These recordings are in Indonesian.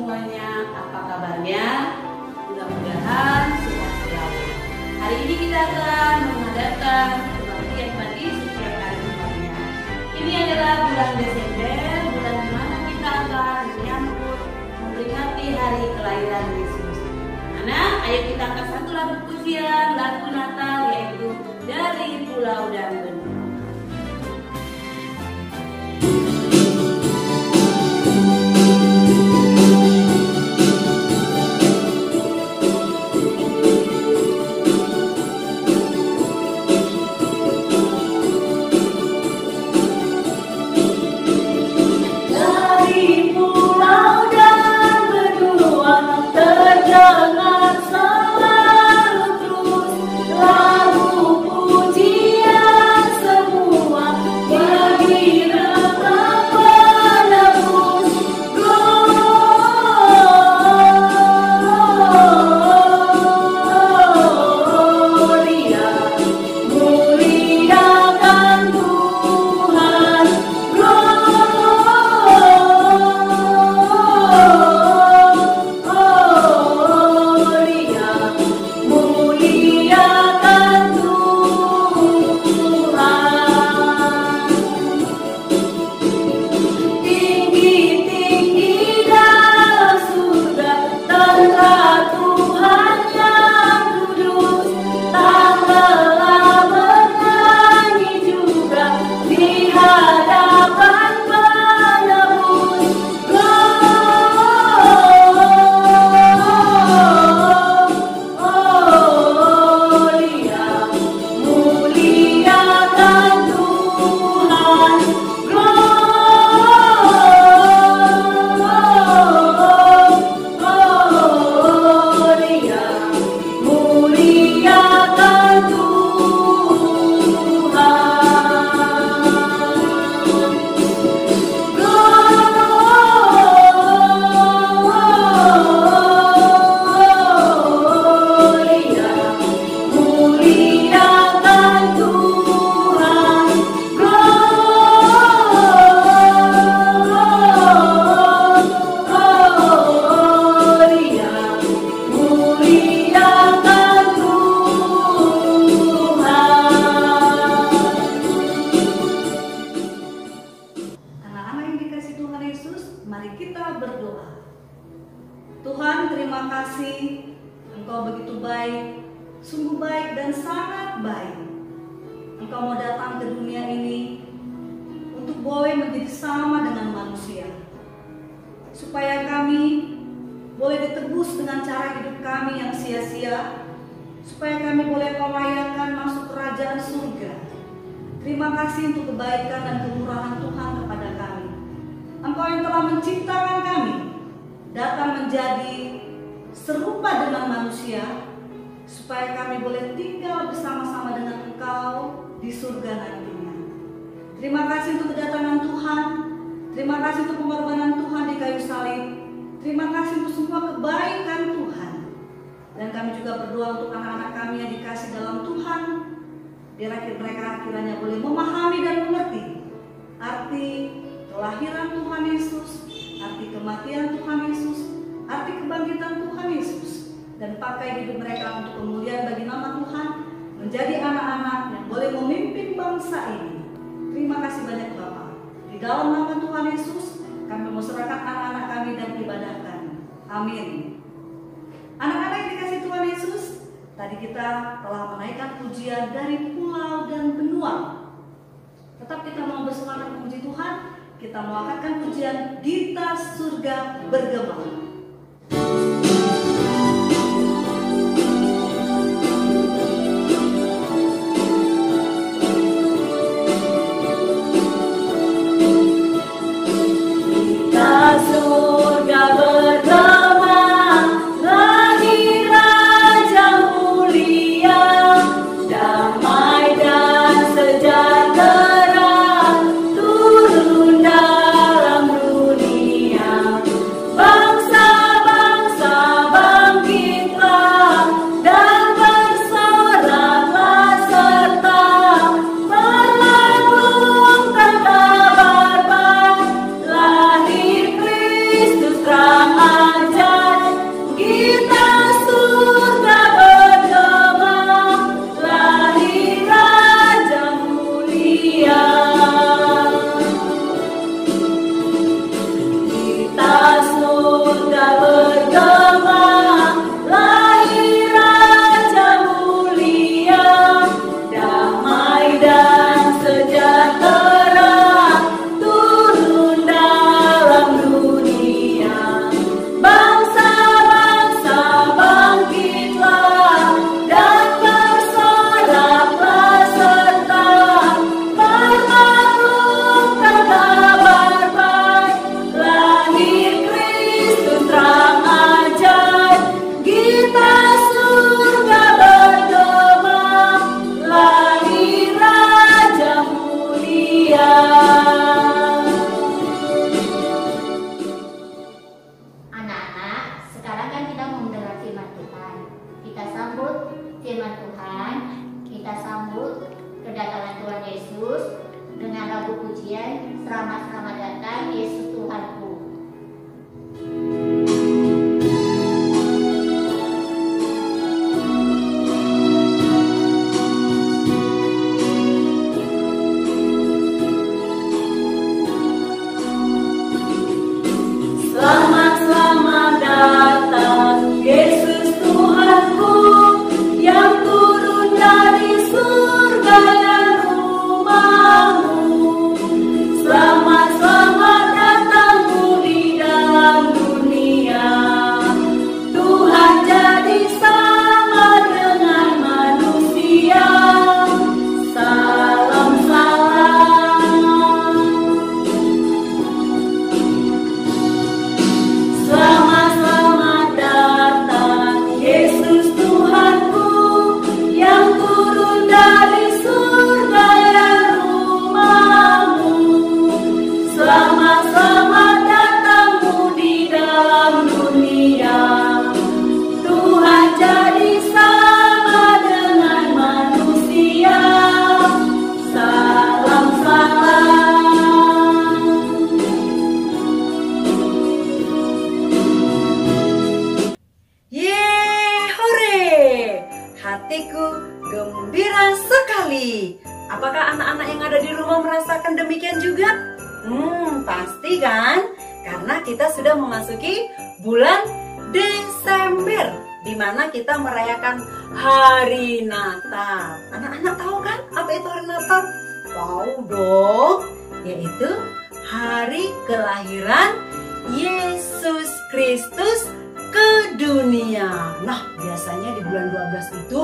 semuanya, apa kabarnya? Mudah-mudahan sehat selalu. Hari ini kita akan mengadakan kebaktian pagi setiap hari Jumatnya. Ini adalah bulan Desember, bulan di mana kita akan menyambut memperingati hari kelahiran Yesus. Anak, ayo kita angkat satu lagu pujian, lagu Natal, yaitu Dari Pulau dan Benua. Mari kita berdoa. Tuhan, terima kasih Engkau begitu baik, sungguh baik dan sangat baik. Engkau mau datang ke dunia ini untuk boleh menjadi sama dengan manusia, supaya kami boleh ditebus dengan cara hidup kami yang sia-sia, supaya kami boleh merayakan masuk kerajaan surga. Terima kasih untuk kebaikan dan kemurahan Tuhan kepada kami. Engkau yang telah menciptakan kami datang menjadi serupa dengan manusia, supaya kami boleh tinggal bersama-sama dengan Engkau di surga nantinya. Terima kasih untuk kedatangan Tuhan. Terima kasih untuk pengorbanan Tuhan di kayu salib. Terima kasih untuk semua kebaikan Tuhan. Dan kami juga berdoa untuk anak-anak kami yang dikasih dalam Tuhan, biar mereka kiranya boleh memahami dan mengerti arti kelahiran Tuhan Yesus, arti kematian Tuhan Yesus, arti kebangkitan Tuhan Yesus, dan pakai hidup mereka untuk kemuliaan bagi nama Tuhan, menjadi anak-anak yang boleh memimpin bangsa ini. Terima kasih banyak Bapak. Di dalam nama Tuhan Yesus, kami mau serahkan anak-anak kami dan ibadahkan. Amin. Anak-anak yang dikasih Tuhan Yesus, tadi kita telah menaikkan pujian Dari Pulau dan Benua. Tetap kita mau bersemangat memuji Tuhan. Kita mau angkatkan pujian Gita Surga Bergema. Bangsa bergema, lahir Raja mulia, damai dan sejahtera turun dalam dunia. Bangsa-bangsa bangkitlah dan bersoraklah serta mengabarkan kabar baik. Lahir Kristus terang ajaib, gita surga bergema, lahir Raja mulia. Anak-anak, sekarang kan kita mau mendengar firman Tuhan. Kita sambut firman Tuhan, kita sambut kedatangan Tuhan Yesus dengan lagu pujian Selamat datang Yesus Tuhanku. Selamat datang Yesus Tuhanku, yang turun dari surga dan rumahmu. Selamat datangmu di dalam dunia. Tuhan jadi sama dengan manusia. Salam salam. Selamat datang Yesus Tuhanku, yang turun dari surga dan rumahmu. Selamat datangmu di dalam dunia. Tuhan jadi sama dengan manusia. Salam salam. Yeay, hore! Hatiku gembira sekali. Apakah anak-anak yang ada di rumah merasakan demikian juga? Pasti kan? Karena kita sudah memasuki bulan Desember, di mana kita merayakan Hari Natal. Anak-anak tahu kan apa itu Hari Natal? Tahu dong, yaitu hari kelahiran Yesus Kristus ke dunia. Nah, biasanya di bulan 12 itu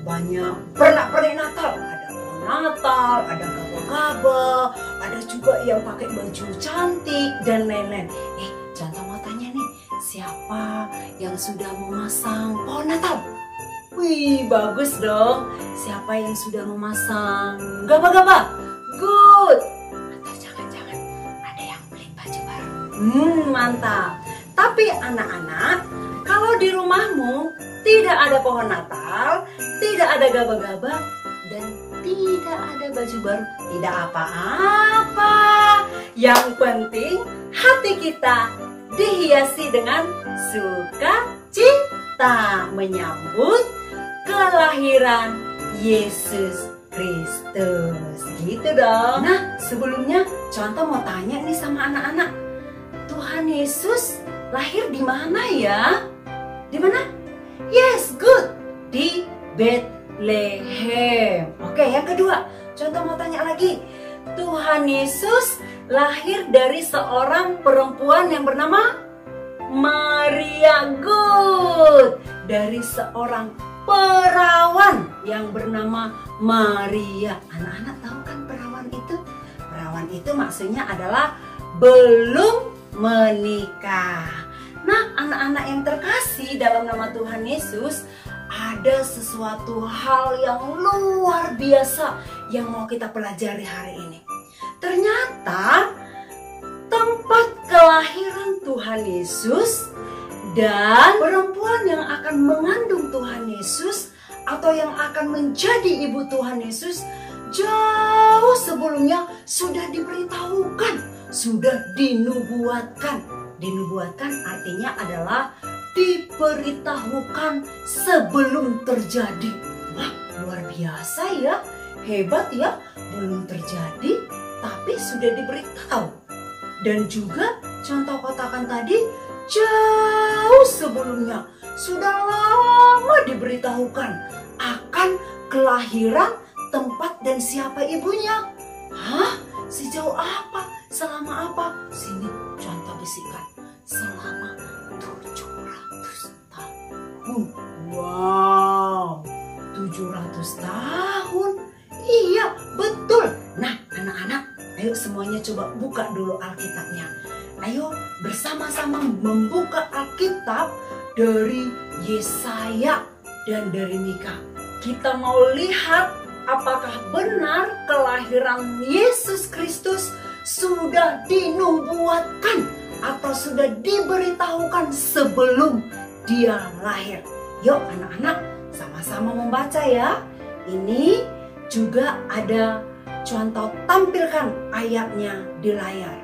banyak pernak-pernik Natal. Ada pohon Natal, ada gabah-gabah, ada juga yang pakai baju cantik dan lain-lain. Contoh mau tanya nih, siapa yang sudah memasang pohon Natal? Wih, bagus dong. Siapa yang sudah memasang gabah-gabah? Good. Atau jangan-jangan ada yang beli baju baru? Mantap. Tapi anak-anak, kalau di rumahmu tidak ada pohon Natal, tidak ada gabah-gabah, dan tidak ada baju baru, tidak apa-apa. Yang penting hati kita dihiasi dengan sukacita menyambut kelahiran Yesus Kristus. Gitu dong. Nah, sebelumnya contoh mau tanya nih sama anak-anak. Tuhan Yesus lahir di mana ya? Di mana? Yes, good. Di Bethlehem. Oke, yang kedua, contoh mau tanya lagi. Tuhan Yesus lahir dari seorang perempuan yang bernama Maria. Good. Dari seorang perawan yang bernama Maria. Anak-anak tahu kan perawan itu? Perawan itu maksudnya adalah belum menikah. Nah, anak-anak yang terkasih dalam nama Tuhan Yesus, ada sesuatu hal yang luar biasa yang mau kita pelajari hari ini. Ternyata tempat kelahiran Tuhan Yesus dan perempuan yang akan mengandung Tuhan Yesus atau yang akan menjadi ibu Tuhan Yesus jauh sebelumnya sudah diberitahukan, sudah dinubuatkan. Dinubuatkan artinya adalah diberitahukan sebelum terjadi. Wah, luar biasa ya, hebat ya, belum terjadi tapi sudah diberitahu. Dan juga contoh katakan tadi, jauh sebelumnya sudah lama diberitahukan akan kelahiran, tempat, dan siapa ibunya. Hah? Sejauh apa? Selama apa? Sini contoh bisikan. Selama 700 tahun. Wow, 700 tahun. Iya, betul. Nah, anak-anak, ayo semuanya coba buka dulu Alkitabnya. Ayo bersama-sama membuka Alkitab dari Yesaya dan dari Mika. Kita mau lihat apakah benar kelahiran Yesus Kristus sudah dinubuatkan atau sudah diberitahukan sebelum dia lahir. Yuk anak-anak, sama-sama membaca ya. Ini juga ada contoh, tampilkan ayatnya di layar.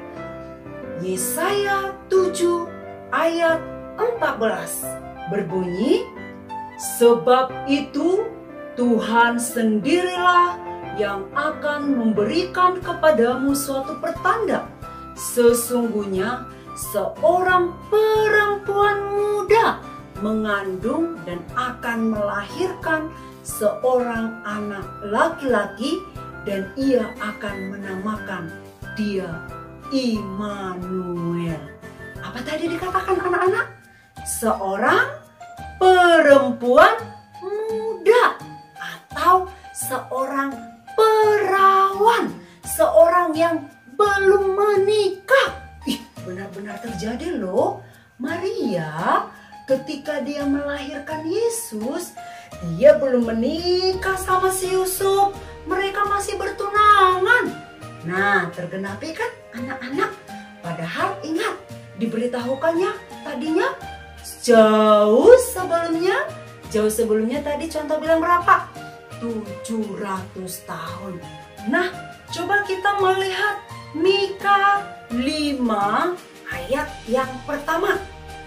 Yesaya 7 ayat 14 berbunyi, sebab itu Tuhan sendirilah yang akan memberikan kepadamu suatu pertanda. Sesungguhnya seorang perempuan muda mengandung dan akan melahirkan seorang anak laki-laki, dan ia akan menamakan dia Immanuel. Apa tadi dikatakan anak-anak? Seorang perempuan muda atau seorang perawan, seorang yang belum menikah. Ih, benar-benar terjadi loh. Maria ketika dia melahirkan Yesus, dia belum menikah sama si Yusuf. Mereka masih bertunangan. Nah, tergenapi kan anak-anak? Padahal ingat, diberitahukannya tadinya jauh sebelumnya tadi contoh bilang berapa? 700 tahun. Nah, coba kita melihat Mika 5 ayat yang pertama.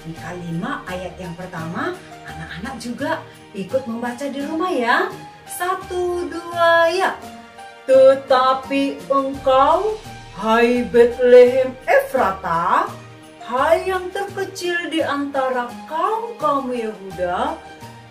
Mika 5 ayat yang pertama, anak-anak juga ikut membaca di rumah ya. 1, 2 ya. Tetapi engkau, hai Betlehem Efrata, hai yang terkecil di antara kaum-kaum Yehuda,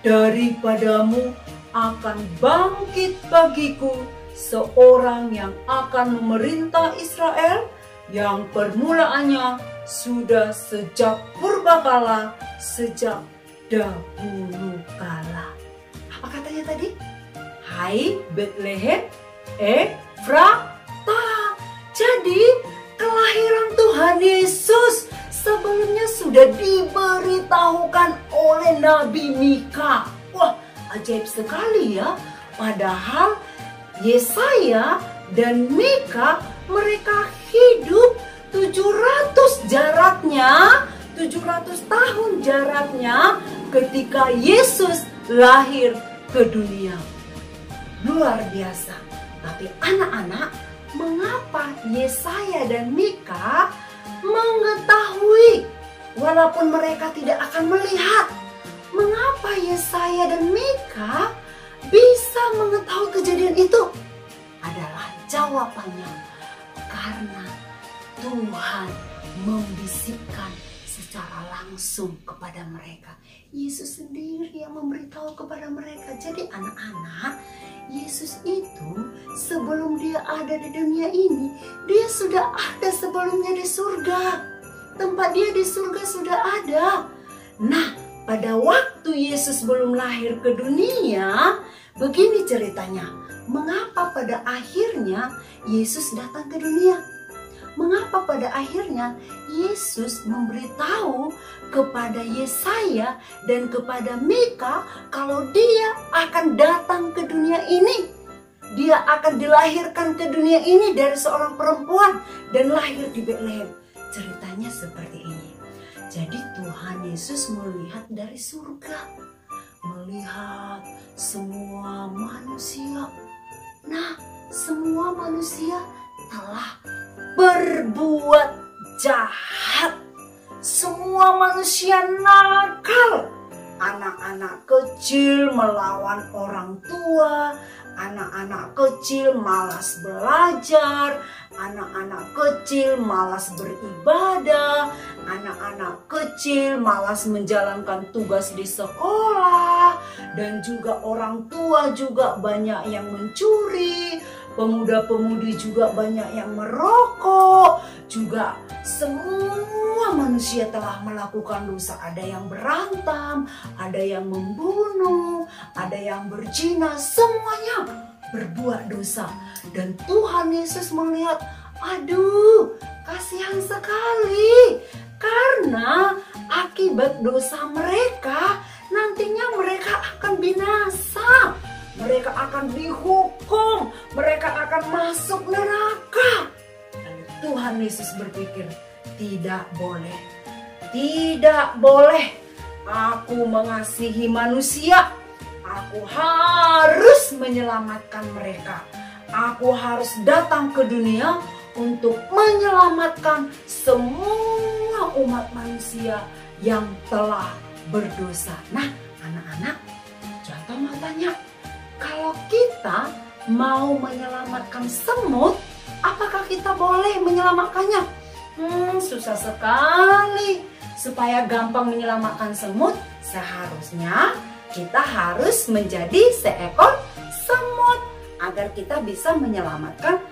daripadamu akan bangkit bagiku seorang yang akan memerintah Israel, yang permulaannya sudah sejak purbakala, sejak dahulu kala. Apa katanya tadi? Hai Betlehem Efrata. Jadi kelahiran Tuhan Yesus sebelumnya sudah diberitahukan oleh Nabi Mika. Wah, ajaib sekali ya. Padahal Yesaya dan Mika mereka hidup 700 tahun jaraknya ketika Yesus lahir ke dunia. Luar biasa. Tapi anak-anak, mengapa Yesaya dan Mika mengetahui walaupun mereka tidak akan melihat? Mengapa Yesaya dan Mika bisa mengetahui kejadian itu? Adalah jawabannya karena Tuhan membisikkan secara langsung kepada mereka. Yesus sendiri yang memberitahu kepada mereka. Jadi anak-anak, Yesus itu sebelum dia ada di dunia ini, dia sudah ada sebelumnya di surga. Tempat dia di surga sudah ada. Nah, pada waktu Yesus belum lahir ke dunia, begini ceritanya. Mengapa pada akhirnya Yesus datang ke dunia? Mengapa pada akhirnya Yesus memberitahu kepada Yesaya dan kepada Mika kalau dia akan datang ke dunia ini? Dia akan dilahirkan ke dunia ini dari seorang perempuan dan lahir di Betlehem. Ceritanya seperti ini. Jadi Tuhan Yesus melihat dari surga, melihat semua manusia. Nah, semua manusia telah berbuat jahat. Semua manusia nakal. Anak-anak kecil melawan orang tua, anak-anak kecil malas belajar, anak-anak kecil malas beribadah, anak-anak kecil malas menjalankan tugas di sekolah, dan juga orang tua juga banyak yang mencuri, pemuda-pemudi juga banyak yang merokok, juga semua manusia telah melakukan dosa. Ada yang berantem, ada yang membunuh, ada yang berzina, semuanya berbuat dosa. Dan Tuhan Yesus melihat, aduh, kasihan sekali, karena akibat dosa mereka nantinya mereka akan binasa, mereka akan dihukum, mereka akan masuk neraka. Lalu Tuhan Yesus berpikir, tidak boleh, tidak boleh. Aku mengasihi manusia, aku harus menyelamatkan mereka. Aku harus datang ke dunia untuk menyelamatkan semua umat manusia yang telah berdosa. Nah, anak-anak, contoh mau tanya, kalau kita mau menyelamatkan semut, apakah kita boleh menyelamatkannya? Susah sekali. Supaya gampang menyelamatkan semut, seharusnya kita harus menjadi seekor semut agar kita bisa menyelamatkan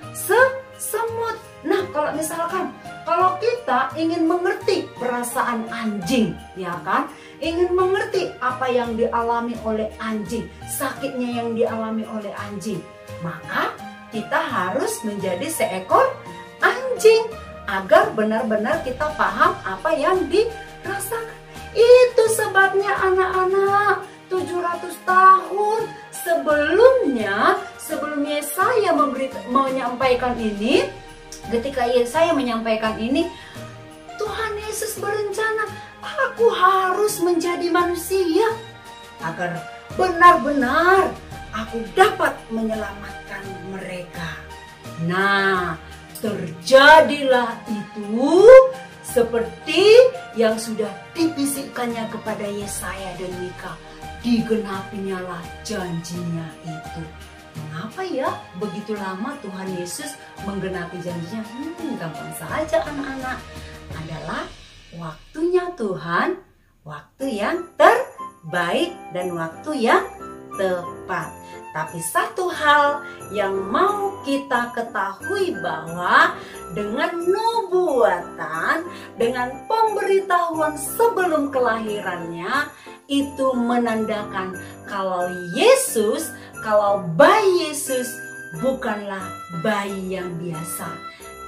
semut. Nah, kalau misalkan kalau kita ingin mengerti perasaan anjing, ya kan? Ingin mengerti apa yang dialami oleh anjing, sakitnya yang dialami oleh anjing, maka kita harus menjadi seekor anjing agar benar-benar kita paham apa yang dirasakan. Itu sebabnya anak-anak, 700 tahun sebelumnya saya menyampaikan ini, ketika saya menyampaikan ini, Tuhan Yesus berencana, aku harus menjadi manusia agar benar-benar aku dapat menyelamatkan mereka. Nah, terjadilah itu seperti yang sudah dibisikkannya kepada Yesaya dan Mika. Digenapinyalah janjinya itu. Mengapa ya begitu lama Tuhan Yesus menggenapi janjinya? Gampang saja anak-anak. Adalah waktunya Tuhan, waktu yang terbaik dan waktu yang tepat. Tapi satu hal yang mau kita ketahui bahwa dengan nubuatan, dengan pemberitahuan sebelum kelahirannya, itu menandakan kalau Yesus, kalau bayi Yesus bukanlah bayi yang biasa,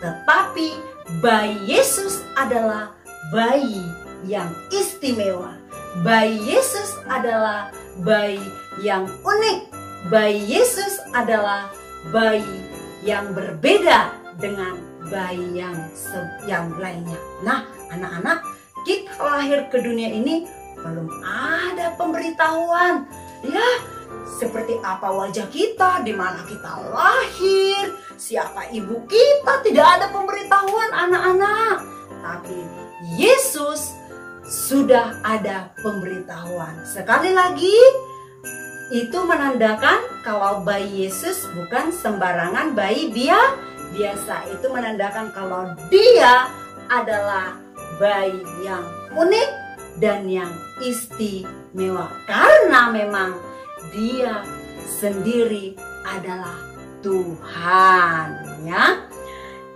tetapi bayi Yesus adalah bayi yang istimewa. Bayi Yesus adalah bayi yang unik. Bayi Yesus adalah bayi yang berbeda dengan bayi yang lainnya. Nah, anak-anak, kita lahir ke dunia ini belum ada pemberitahuan. Ya, seperti apa wajah kita, di mana kita lahir, siapa ibu kita, tidak ada pemberitahuan anak-anak. Tapi Yesus sudah ada pemberitahuan. Sekali lagi, itu menandakan kalau bayi Yesus bukan sembarangan bayi biasa. Itu menandakan kalau dia adalah bayi yang unik dan yang istimewa. Karena memang dia sendiri adalah Tuhan, ya.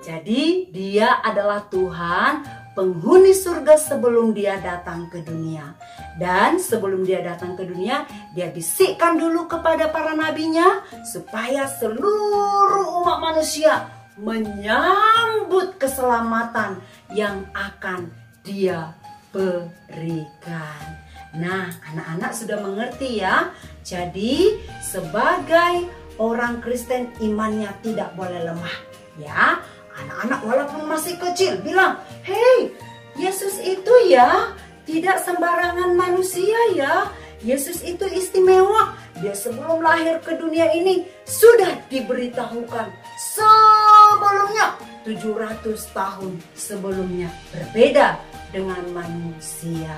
Jadi dia adalah Tuhan, penghuni surga sebelum dia datang ke dunia. Dan sebelum dia datang ke dunia, dia bisikkan dulu kepada para nabinya supaya seluruh umat manusia menyambut keselamatan yang akan dia berikan. Nah, anak-anak sudah mengerti ya. Jadi sebagai orang Kristen, imannya tidak boleh lemah, ya. Anak-anak walaupun masih kecil bilang, "Hei, Yesus itu ya tidak sembarangan manusia ya. Yesus itu istimewa. Dia sebelum lahir ke dunia ini sudah diberitahukan sebelumnya, 700 tahun sebelumnya, berbeda dengan manusia."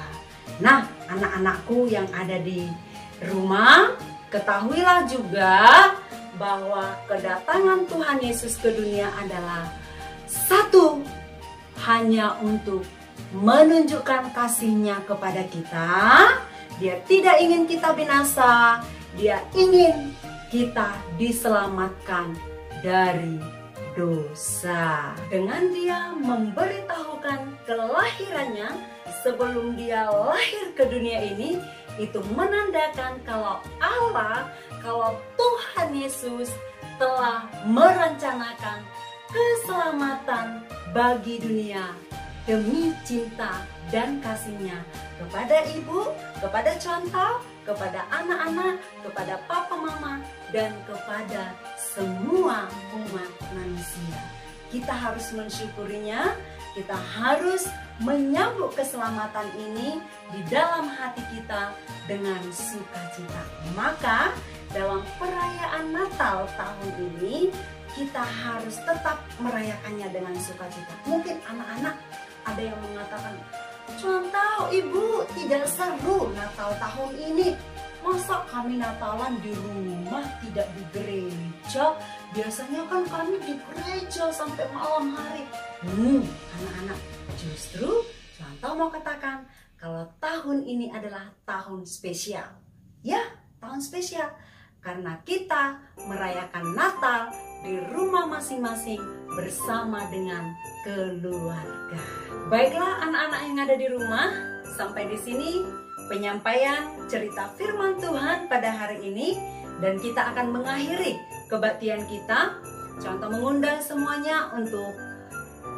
Nah, anak-anakku yang ada di rumah, ketahuilah juga bahwa kedatangan Tuhan Yesus ke dunia adalah satu, hanya untuk menunjukkan kasih-Nya kepada kita. Dia tidak ingin kita binasa, Dia ingin kita diselamatkan dari dosa. Dengan Dia memberitahukan kelahirannya sebelum Dia lahir ke dunia ini, itu menandakan kalau Allah, kalau Tuhan Yesus telah merencanakan keselamatan bagi dunia demi cinta dan kasih-Nya kepada ibu, kepada contoh, kepada anak-anak, kepada papa mama, dan kepada semua umat manusia. Kita harus mensyukurinya, kita harus menyambut keselamatan ini di dalam hati kita dengan sukacita. Maka dalam perayaan Natal tahun ini kita harus tetap merayakannya dengan sukacita. Mungkin anak-anak ada yang mengatakan, contoh ibu tidak seru Natal tahun ini. Masa kami Natalan di rumah, tidak di gereja? Biasanya kan kami di gereja sampai malam hari. Anak-anak, justru contoh mau katakan kalau tahun ini adalah tahun spesial. Ya, tahun spesial. Karena kita merayakan Natal di rumah masing-masing bersama dengan keluarga. Baiklah anak-anak yang ada di rumah, sampai di sini penyampaian cerita firman Tuhan pada hari ini, dan kita akan mengakhiri kebaktian kita. Contoh mengundang semuanya untuk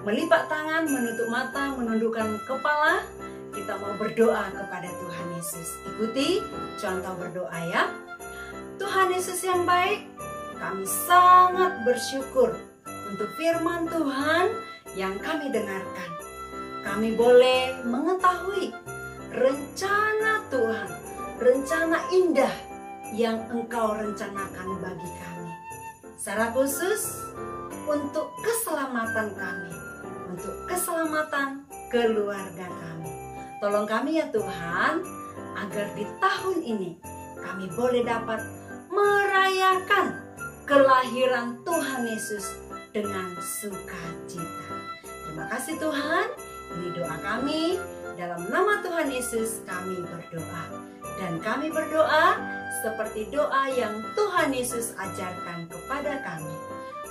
melipat tangan, menutup mata, menundukkan kepala. Kita mau berdoa kepada Tuhan Yesus. Ikuti contoh berdoa ya. Tuhan Yesus yang baik, kami sangat bersyukur untuk firman Tuhan yang kami dengarkan. Kami boleh mengetahui rencana Tuhan, rencana indah yang Engkau rencanakan bagi kami. Secara khusus untuk keselamatan kami, untuk keselamatan keluarga kami. Tolong kami ya Tuhan, agar di tahun ini kami boleh dapat merayakan kelahiran Tuhan Yesus dengan sukacita. Terima kasih Tuhan, ini doa kami. Dalam nama Tuhan Yesus kami berdoa. Dan kami berdoa seperti doa yang Tuhan Yesus ajarkan kepada kami.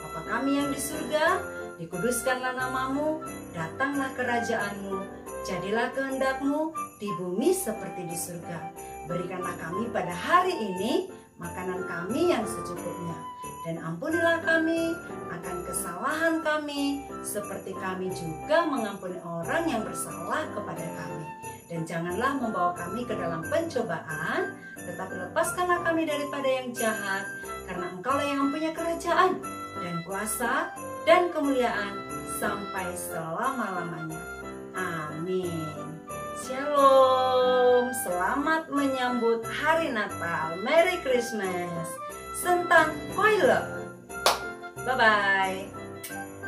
Bapa kami yang di surga, dikuduskanlah namamu, datanglah kerajaan-Mu, jadilah kehendak-Mu di bumi seperti di surga. Berikanlah kami pada hari ini makanan kami yang secukupnya. Dan ampunilah kami akan kesalahan kami, seperti kami juga mengampuni orang yang bersalah kepada kami. Dan janganlah membawa kami ke dalam pencobaan, tetapi lepaskanlah kami daripada yang jahat, karena Engkaulah yang mempunyai kerajaan, dan kuasa, dan kemuliaan, sampai selama-lamanya. Amin. Shalom, selamat menyambut hari Natal. Merry Christmas. Sentan Hoyle. Bye-bye.